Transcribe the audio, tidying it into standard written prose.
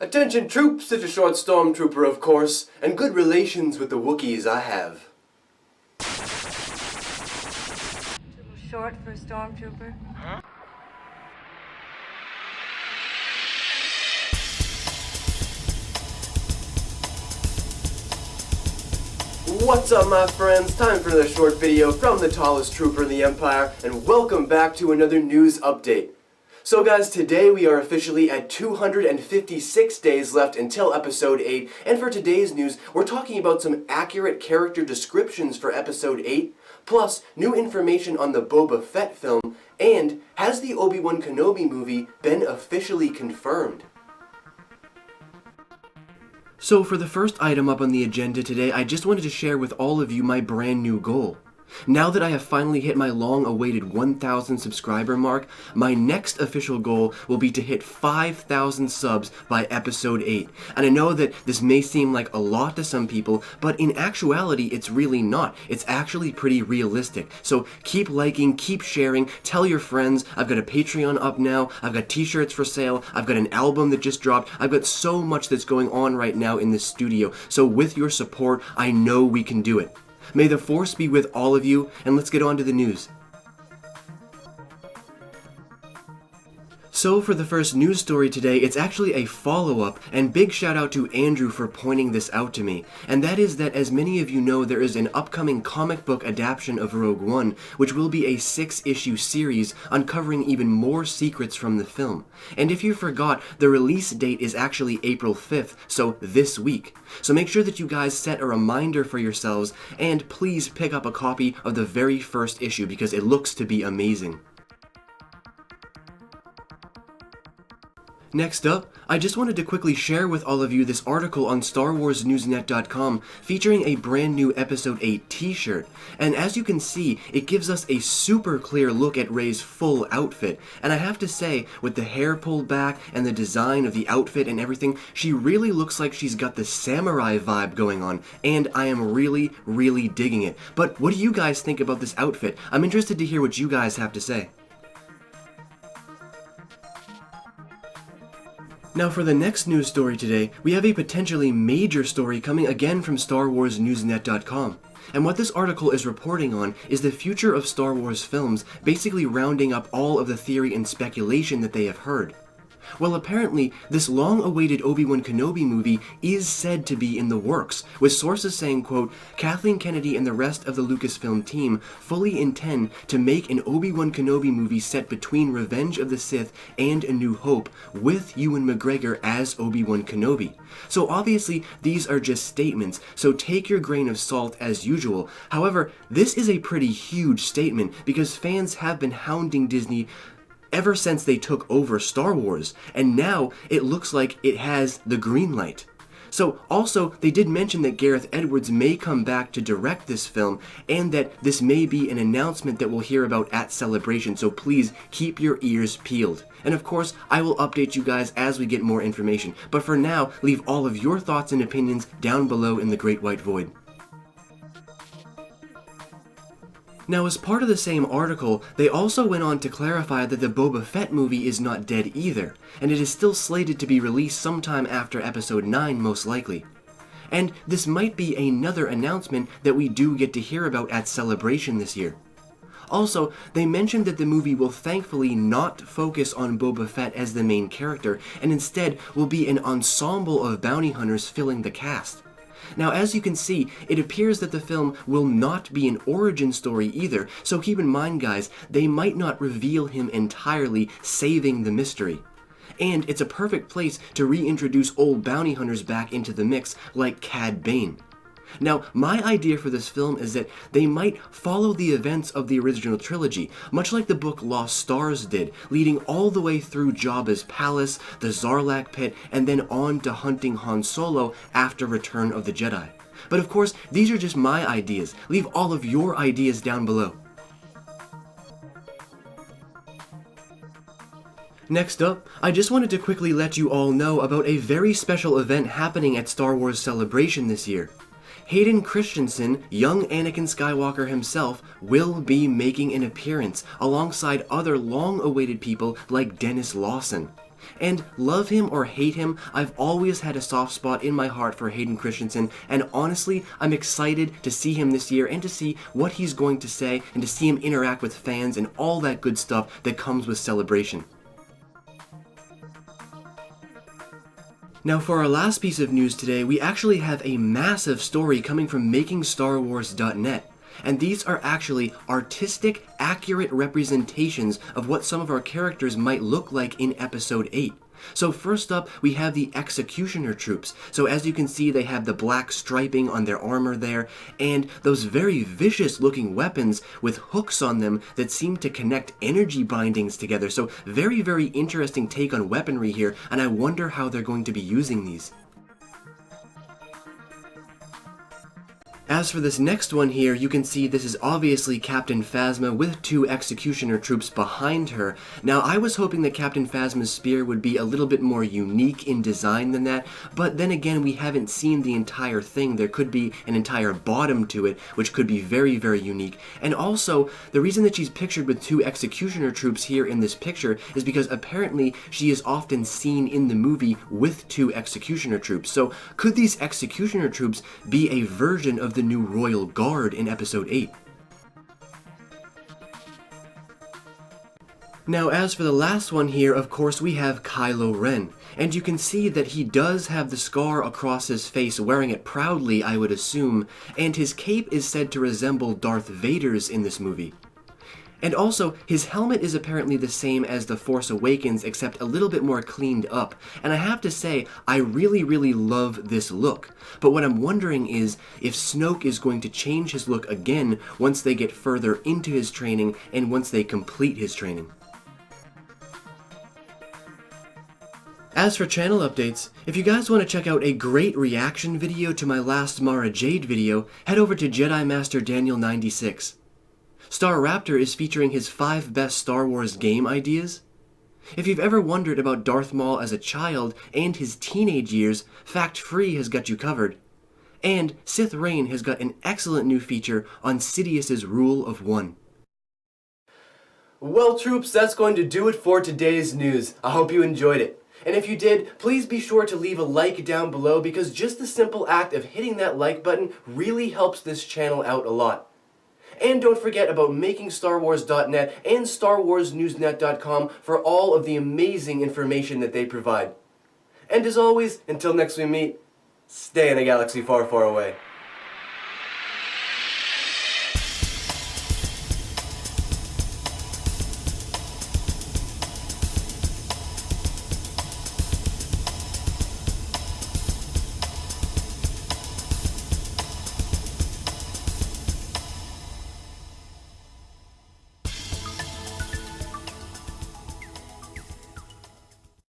Attention troops, such a short stormtrooper of course, and good relations with the Wookiees I have. Too short for a stormtrooper? Huh? What's up my friends, time for another short video from the tallest trooper in the Empire, and welcome back to another news update. So guys, today we are officially at 256 days left until episode 8, and for today's news, we're talking about some accurate character descriptions for episode 8, plus new information on the Boba Fett film, and has the Obi-Wan Kenobi movie been officially confirmed? So for the first item up on the agenda today, I just wanted to share with all of you my brand new goal. Now that I have finally hit my long-awaited 1,000 subscriber mark, my next official goal will be to hit 5,000 subs by episode 8. And I know that this may seem like a lot to some people, but in actuality it's really not. It's actually pretty realistic. So keep liking, keep sharing, tell your friends. I've got a Patreon up now, I've got t-shirts for sale, I've got an album that just dropped, I've got so much that's going on right now in this studio. So with your support, I know we can do it. May the Force be with all of you, and let's get on to the news. So for the first news story today, it's actually a follow-up, and big shout out to Andrew for pointing this out to me. And that is that, as many of you know, there is an upcoming comic book adaptation of Rogue One, which will be a 6-issue series uncovering even more secrets from the film. And if you forgot, the release date is actually April 5th, so this week. So make sure that you guys set a reminder for yourselves, and please pick up a copy of the very first issue because it looks to be amazing. Next up, I just wanted to quickly share with all of you this article on StarWarsNewsNet.com featuring a brand new Episode 8 t-shirt. And as you can see, it gives us a super clear look at Rey's full outfit. And I have to say, with the hair pulled back and the design of the outfit and everything, she really looks like she's got the samurai vibe going on. And I am really, really digging it. But what do you guys think about this outfit? I'm interested to hear what you guys have to say. Now for the next news story today, we have a potentially major story coming again from StarWarsNewsNet.com. And what this article is reporting on is the future of Star Wars films, basically rounding up all of the theory and speculation that they have heard. Well, apparently, this long-awaited Obi-Wan Kenobi movie is said to be in the works, with sources saying, quote, Kathleen Kennedy and the rest of the Lucasfilm team fully intend to make an Obi-Wan Kenobi movie set between Revenge of the Sith and A New Hope, with Ewan McGregor as Obi-Wan Kenobi. So obviously, these are just statements, so take your grain of salt as usual. However, this is a pretty huge statement, because fans have been hounding Disney ever since they took over Star Wars, and now it looks like it has the green light. So also, they did mention that Gareth Edwards may come back to direct this film, and that this may be an announcement that we'll hear about at Celebration, so please keep your ears peeled. And of course, I will update you guys as we get more information, but for now, leave all of your thoughts and opinions down below in the Great White Void. Now, as part of the same article, they also went on to clarify that the Boba Fett movie is not dead either, and it is still slated to be released sometime after Episode 9 most likely. And this might be another announcement that we do get to hear about at Celebration this year. Also, they mentioned that the movie will thankfully not focus on Boba Fett as the main character, and instead will be an ensemble of bounty hunters filling the cast. Now, as you can see, it appears that the film will not be an origin story either, so keep in mind guys, they might not reveal him entirely, saving the mystery. And it's a perfect place to reintroduce old bounty hunters back into the mix, like Cad Bane. Now, my idea for this film is that they might follow the events of the original trilogy, much like the book Lost Stars did, leading all the way through Jabba's palace, the Sarlacc pit, and then on to hunting Han Solo after Return of the Jedi. But of course, these are just my ideas. Leave all of your ideas down below. Next up, I just wanted to quickly let you all know about a very special event happening at Star Wars Celebration this year. Hayden Christensen, young Anakin Skywalker himself, will be making an appearance alongside other long-awaited people like Dennis Lawson. And love him or hate him, I've always had a soft spot in my heart for Hayden Christensen, and honestly, I'm excited to see him this year and to see what he's going to say and to see him interact with fans and all that good stuff that comes with Celebration. Now for our last piece of news today, we actually have a massive story coming from MakingStarWars.net. And these are actually artistic, accurate representations of what some of our characters might look like in Episode 8. So first up, we have the Executioner troops. So as you can see, they have the black striping on their armor there, and those very vicious looking weapons with hooks on them that seem to connect energy bindings together. So very, very interesting take on weaponry here, and I wonder how they're going to be using these. As for this next one here, you can see this is obviously Captain Phasma with 2 Executioner troops behind her. Now, I was hoping that Captain Phasma's spear would be a little bit more unique in design than that, but then again, we haven't seen the entire thing. There could be an entire bottom to it, which could be very, very unique. And also, the reason that she's pictured with 2 Executioner troops here in this picture is because apparently she is often seen in the movie with 2 Executioner troops. So, could these Executioner troops be a version of the new Royal Guard in Episode 8? Now, as for the last one here, of course, we have Kylo Ren. And you can see that he does have the scar across his face, wearing it proudly, I would assume, and his cape is said to resemble Darth Vader's in this movie. And also, his helmet is apparently the same as The Force Awakens, except a little bit more cleaned up. And I have to say, I really, really love this look. But what I'm wondering is if Snoke is going to change his look again once they get further into his training and once they complete his training. As for channel updates, if you guys want to check out a great reaction video to my last Mara Jade video, head over to Jedi Master Daniel 96. Star Raptor is featuring his 5 best Star Wars game ideas. If you've ever wondered about Darth Maul as a child and his teenage years, Fact Free has got you covered. And Sith Rain has got an excellent new feature on Sidious's Rule of One. Well, troops, that's going to do it for today's news. I hope you enjoyed it. And if you did, please be sure to leave a like down below, because just the simple act of hitting that like button really helps this channel out a lot. And don't forget about MakingStarWars.net and StarWarsNewsNet.com for all of the amazing information that they provide. And as always, until next we meet, stay in a galaxy far, far away.